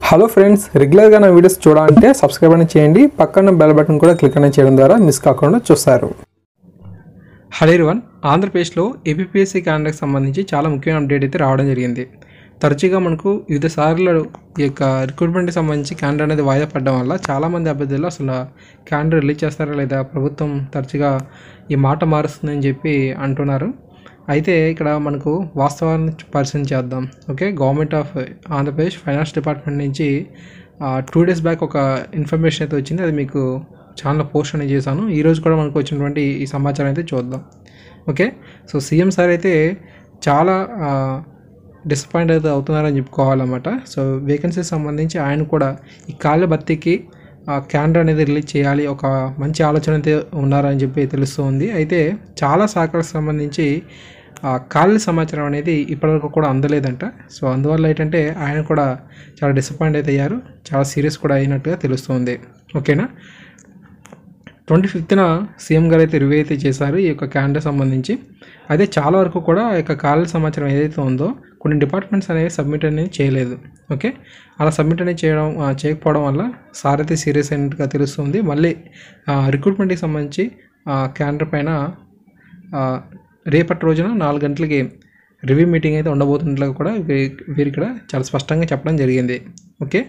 Hello friends, రెగ్యులర్గా నా videos చూడాలంటే సబ్స్క్రైబ్ అని చేయండి. పక్కన బెల్ బటన్ కూడా క్లిక్ అని చేయడం ద్వారా మిస్ కాకుండా చూస్తారు. హలో ఎవరీవన్, ఆంధ్రప్రదేశ్లో ఏపీపీఎస్సీ క్యాలెండర్కి సంబంధించి చాలా ముఖ్యమైన అప్డేట్ అయితే రావడం జరిగింది. తరచుగా మనకు వివిధ సార్లు ఈ యొక్క రిక్రూట్మెంట్కి సంబంధించి క్యాలెండర్ అనేది వాయిదా పడడం వల్ల చాలామంది అభ్యర్థులు అసలు క్యాలెండర్ రిలీజ్ చేస్తారా లేదా, ప్రభుత్వం తరచుగా ఈ మాట మారుస్తుందని చెప్పి అంటున్నారు. అయితే ఇక్కడ మనకు వాస్తవాన్ని పరిశీలన చేద్దాం. Okay, government of Andhra Pradesh finance department నుంచి 2 days బ్యాక్ ఒక ఇన్ఫర్మేషన్ అయితే వచ్చింది. అది మీకు ఛానల్ పోస్ట్ అనేది చేశాను. ఈరోజు కూడా మనకు వచ్చినటువంటి ఈ సమాచారం అయితే చూద్దాం. ఓకే, సో సీఎం సార్ అయితే చాలా డిసప్పాయింట్ అయితే అవుతున్నారని చెప్పుకోవాలన్నమాట. సో వేకెన్సీస్ సంబంధించి ఆయన కూడా ఈ ఖాళీ భర్తీకి క్యాలెండర్ అనేది రిలీజ్ చేయాలి, ఒక మంచి ఆలోచన అయితే ఉన్నారని చెప్పి తెలుస్తుంది. అయితే చాలా శాఖలకు సంబంధించి ఖాళీ సమాచారం అనేది ఇప్పటివరకు కూడా అందలేదంట. సో అందువల్ల ఏంటంటే ఆయన కూడా చాలా డిసప్పాయింట్ అయితే అయ్యారు, చాలా సీరియస్ కూడా అయినట్టుగా తెలుస్తుంది. ఓకేనా, 25న సీఎం గారు అయితే రివ్యూ అయితే చేశారు ఈ యొక్క క్యాలెండర్ సంబంధించి. అయితే చాలా వరకు కూడా ఈ యొక్క ఖాళీ సమాచారం ఏదైతే ఉందో కొన్ని డిపార్ట్మెంట్స్ అనేవి సబ్మిట్ అనేది చేయలేదు. ఓకే, అలా సబ్మిట్ అనేది చేయకపోవడం వల్ల సార్ అయితే సీరియస్ అయినట్టుగా తెలుస్తుంది. మళ్ళీ రిక్రూట్మెంట్కి సంబంధించి క్యాలెండర్ పైన రేపటి రోజున 4 గంటలకి రివ్యూ మీటింగ్ అయితే ఉండబోతున్నట్లుగా కూడా వీరు ఇక్కడ చాలా స్పష్టంగా చెప్పడం జరిగింది. ఓకే,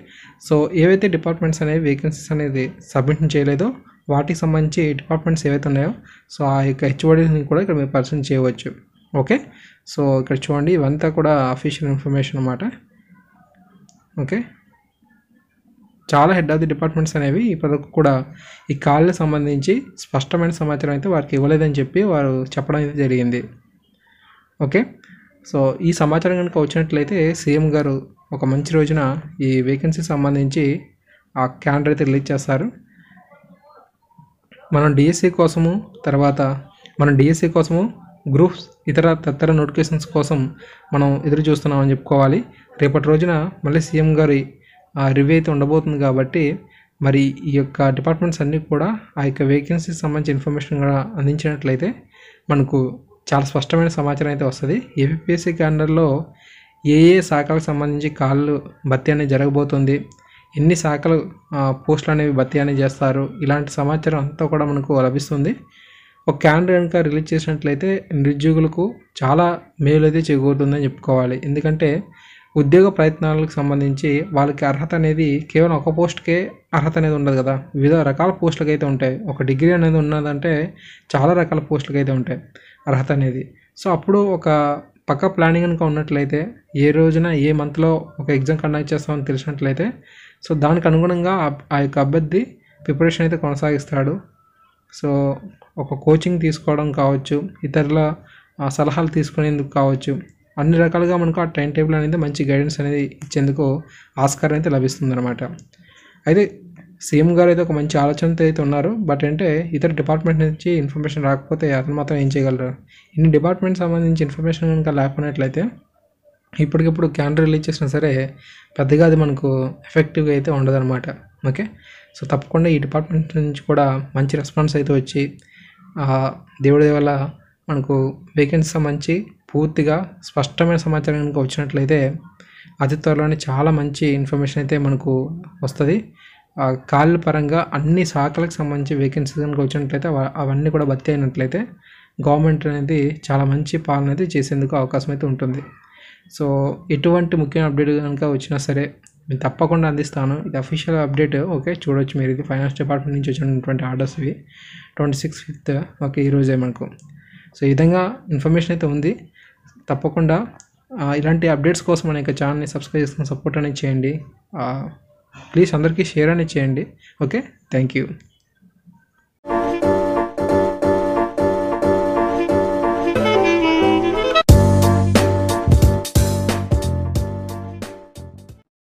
సో ఏవైతే డిపార్ట్మెంట్స్ అనేవి వేకెన్సీస్ అనేది సబ్మిట్ చేయలేదో వాటికి సంబంధించి డిపార్ట్మెంట్స్ ఏవైతే ఉన్నాయో సో ఆ యొక్క హెచ్ఓడిని కూడా ఇక్కడ మీరు పరిశీలన చేయవచ్చు. ఓకే, సో ఇక్కడ చూడండి, ఇవంతా కూడా అఫీషియల్ ఇన్ఫర్మేషన్ అన్నమాట. ఓకే, చాలా హెడ్ ఆఫ్ ది డిపార్ట్మెంట్స్ అనేవి ఇప్పటివరకు కూడా ఈ ఖాళీలకు సంబంధించి స్పష్టమైన సమాచారం అయితే వారికి ఇవ్వలేదని చెప్పి వారు చెప్పడం అయితే జరిగింది. ఓకే, సో ఈ సమాచారం కనుక వచ్చినట్లయితే సీఎం గారు ఒక మంచి రోజున ఈ వేకెన్సీ సంబంధించి ఆ క్యాలెండర్ అయితే రిలీజ్ చేస్తారు. మనం డిఎస్సి కోసము గ్రూప్స్ తదితర నోటిఫికేషన్స్ కోసం మనం ఎదురు చూస్తున్నామని చెప్పుకోవాలి. రేపటి రోజున మళ్ళీ సీఎం గారి రివ్యూ అయితే ఉండబోతుంది కాబట్టి మరి ఈ యొక్క డిపార్ట్మెంట్స్ అన్నీ కూడా ఆ యొక్క వేకెన్సీకి సంబంధించిన ఇన్ఫర్మేషన్ కూడా అందించినట్లయితే మనకు చాలా స్పష్టమైన సమాచారం అయితే వస్తుంది. ఏపీపీఎస్సీ క్యాలెండర్లో ఏ శాఖలకు సంబంధించి ఖాళీలు భర్తీ అనేది జరగబోతుంది, ఎన్ని శాఖలు పోస్టులు అనేవి భర్తీ అనేది చేస్తారు, ఇలాంటి సమాచారం అంతా కూడా మనకు లభిస్తుంది. ఒక క్యాలెండర్ కనుక రిలీజ్ చేసినట్లయితే నిరుద్యోగులకు చాలా మేలు అయితే చేకూరుతుందని చెప్పుకోవాలి. ఎందుకంటే ఉద్యోగ ప్రయత్నాలకు సంబంధించి వాళ్ళకి అర్హత అనేది కేవలం ఒక పోస్ట్కే అర్హత అనేది ఉండదు కదా, వివిధ రకాల పోస్టులకు అయితే ఉంటాయి. ఒక డిగ్రీ అనేది ఉన్నదంటే చాలా రకాల పోస్టులకు అయితే ఉంటాయి అర్హత అనేది. సో అప్పుడు ఒక పక్క ప్లానింగ్ కనుక ఉన్నట్లయితే ఏ రోజున ఏ మంత్లో ఒక ఎగ్జామ్ కండక్ట్ చేస్తామని తెలిసినట్లయితే సో దానికి అనుగుణంగా ఆ యొక్క అభ్యర్థి ప్రిపరేషన్ అయితే కొనసాగిస్తాడు. సో ఒక కోచింగ్ తీసుకోవడం కావచ్చు, ఇతరుల సలహాలు తీసుకునేందుకు కావచ్చు, అన్ని రకాలుగా మనకు ఆ టైం టేబుల్ అనేది మంచి గైడెన్స్ అనేది ఇచ్చేందుకు ఆస్కారం అయితే లభిస్తుంది అనమాట. అయితే సీఎం గారు అయితే ఒక మంచి ఆలోచనతో అయితే ఉన్నారు. బట్ అంటే ఇతర డిపార్ట్మెంట్ నుంచి ఇన్ఫర్మేషన్ రాకపోతే అతను మాత్రం ఏం చేయగలరు? ఇన్ని డిపార్ట్మెంట్ సంబంధించి ఇన్ఫర్మేషన్ కనుక లేకపోయినట్లయితే ఇప్పటికిప్పుడు క్యాలెండర్ రిలీజ్ చేసినా సరే పెద్దగా అది మనకు ఎఫెక్టివ్గా అయితే ఉండదన్నమాట. ఓకే, సో తప్పకుండా ఈ డిపార్ట్మెంట్ నుంచి కూడా మంచి రెస్పాన్స్ అయితే వచ్చి దేవుడి వల్ల మనకు వేకెన్సీ సంబంధించి పూర్తిగా స్పష్టమైన సమాచారం కనుక వచ్చినట్లయితే అతి త్వరలోనే చాలా మంచి ఇన్ఫర్మేషన్ అయితే మనకు వస్తుంది. ఖాళీల పరంగా అన్ని శాఖలకు సంబంధించి వేకెన్సీ కనుక వచ్చినట్లయితే అవన్నీ కూడా భర్తీ అయినట్లయితే గవర్నమెంట్ అనేది చాలా మంచి పాలన అయితే చేసేందుకు అవకాశం అయితే ఉంటుంది. సో ఎటువంటి ముఖ్యమైన అప్డేట్ కనుక వచ్చినా సరే నేను తప్పకుండా అందిస్తాను. ఇది అఫీషియల్ అప్డేట్. ఓకే, చూడవచ్చు మీరు, ఇది ఫైనాన్స్ డిపార్ట్మెంట్ నుంచి వచ్చినటువంటి ఆర్డర్స్ ఇవి 26th. ఓకే, ఈరోజే మనకు సో ఈ విధంగా ఇన్ఫర్మేషన్ అయితే ఉంది. తప్పకుండా ఇలాంటి అప్డేట్స్ కోసం మన యొక్క ఛానల్ని సబ్స్క్రైబ్ చేసుకుని సపోర్ట్ అనేది చేయండి. ప్లీజ్ అందరికీ షేర్ అనేది చేయండి. Okay, thank you.